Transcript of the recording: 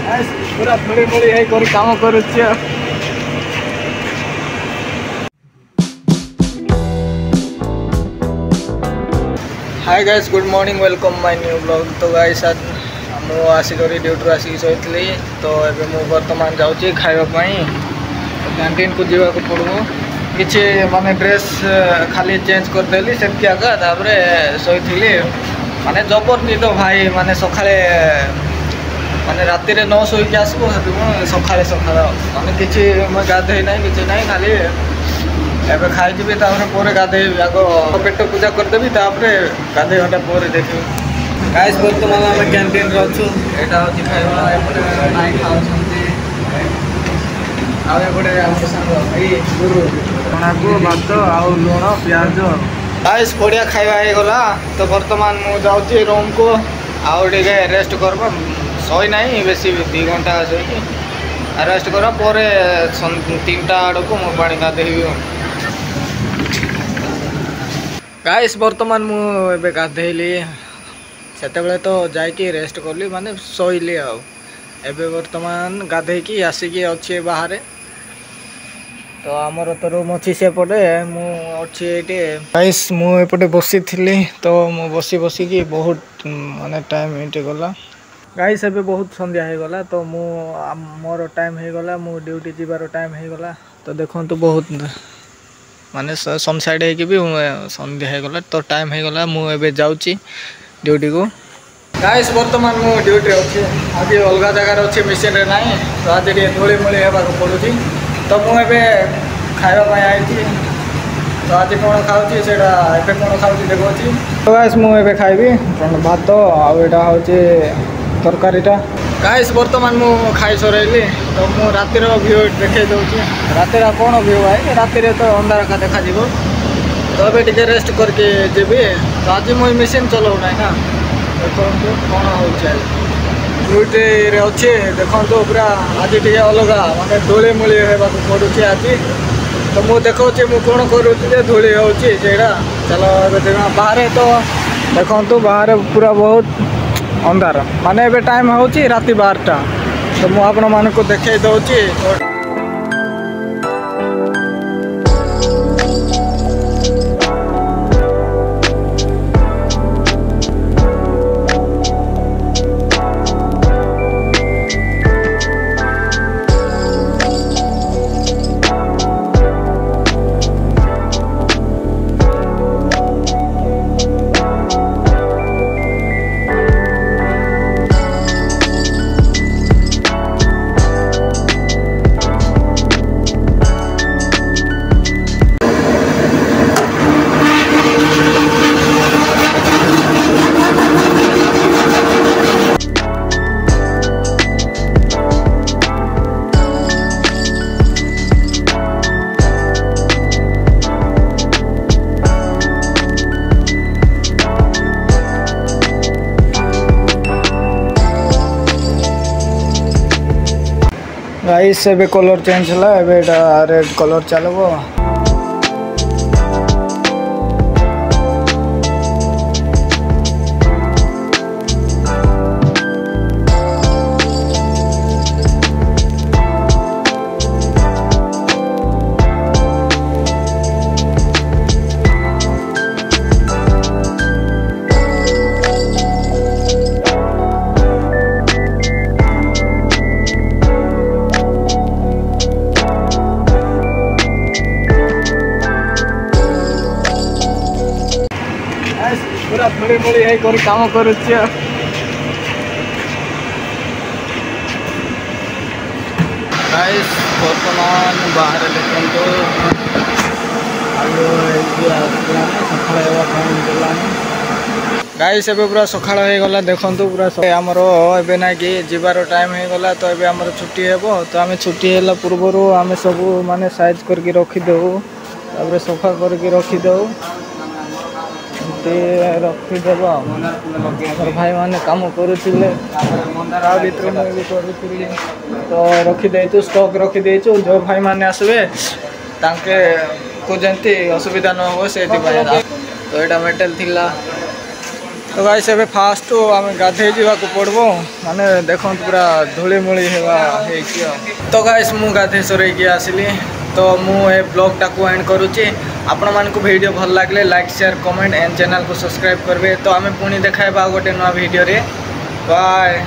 पूरा थोड़ी मोड़ी है कोई काम करुच्ची। Hi guys, good morning, welcome my new blog. तो गाइस आज मु आसिक ड्यूटी आसिक शोली तो ये मुझे बर्तमान जाऊँगी खावाई कैंटीन को जावाक पड़ो किसी माने ड्रेस खाली चेंज करदेली से शोली माने जबर निद भाई माने सकाळे माने राति रे न शोक आसबो सकाळे सकाळ माने किसी गाधे ना कि ना खाली एबे खाई पर गाधे आग पेट पूजा करदेवी गाधे घंटा पर देखी। गाइस बर्तमान आम कैंटीन अच्छु यहाँ हूँ खाଇବା एपटे नाई खाऊँगी आउे गुरु चना को भात आउ लुण प्याज। गाइस बढ़िया खाଇବା होगा तो बर्तमान मु जाऊँगी रूम को आउ टे रेस्ट करब शई ना बेसी 2 घंटा शोकी रेस्ट कर 3टा आड़ को मु पानी गाधेबी। गाइस बर्तमान मुझे गाधेली से तो जाकि रेस्ट कली माने शोली आबे बर्तमान गाधेकी आसिकी अच्छे बाहर तो आमर तो रूम अच्छी सेपटे मुझे गाइस मुझे बसी थी तो मु बसी बसिकी बहुत माने टाइम ये गला। गाइस एबे बहुत संध्या हो गला तो मोर टाइम हो गला मु ड्यूटी जीवार टाइम हो गला तो देखो तो बहुत माने सनसाइड है भी संध्या हो गला तो टाइम हो गला मुझे जाऊँगी ड्यूटी को। गाइस बर्तमान मु ड्यूटी अच्छे आज अलग जगार अच्छे मिशन ना तो आज धूली मूली होगा पड़ू तो मुझे खावाई आई तो आज कौन खाऊँ से कौन खाऊँ देखा तो गाइस मुझे खाइबी भात आटा हूँ तरकारीटा। गाइस बर्तमान मु खाई सरेली तो मु रातिर व्यू देखे दूसरी रातिर कौन व्यू है रातिर तो अंधार का देखा तो अभी टे रेस्ट करके जीवी तो आज मुझे मेसीन चलाऊना ना देखो कौन हो ड्यूटी अच्छे देखो पूरा आज टे अलग माने धूली मूली होगा पड़ू आज तो मु देखा मु कौन करुँचे धूली हो चलो बाहर तो देखो बाहर पूरा बहुत अंधार माने एबे टाइम होची राति 12टा तो मु आपण मान को देखे दउची। गाइस एबे कलर चेंज है एबे रेड कलर चलो। पूरा थोड़ी मोड़ी है कोई काम करुच्ची। गाइस बर्तमान बाहर देखो गाइस एबे पूरा सकाळ हो गला देखो पूरा आमर एबे ना कि जीवार टाइम हो गला तो एबे आमर छुट्टी हेबो तो आमे छुट्टी हेला पूर्व आमे सब माने साइज करके रखी दऊ तापर सफा करके रखी दऊ रखीदेव भाई मैंने कम करुले तो रखीदे स्टॉक रखीदे जो भाई मैंने आसवे तांके को जंती असुविधा न हो से तो यहाँ मेटल थिला तो गाइस एबे फास्ट आम गाधे जावाक पड़बो माने देखो पूरा धूलीमूली हेवा तो गाइस मु गाधे सरैकी आसिली तो मु ए ब्लॉग टाको एंड करुच्ची आपण मानक वीडियो भल लागले like share comment and channel को सब्सक्राइब करबे तो आमे पुणी देखाइबा गोटे नवा वीडियो रे बाय।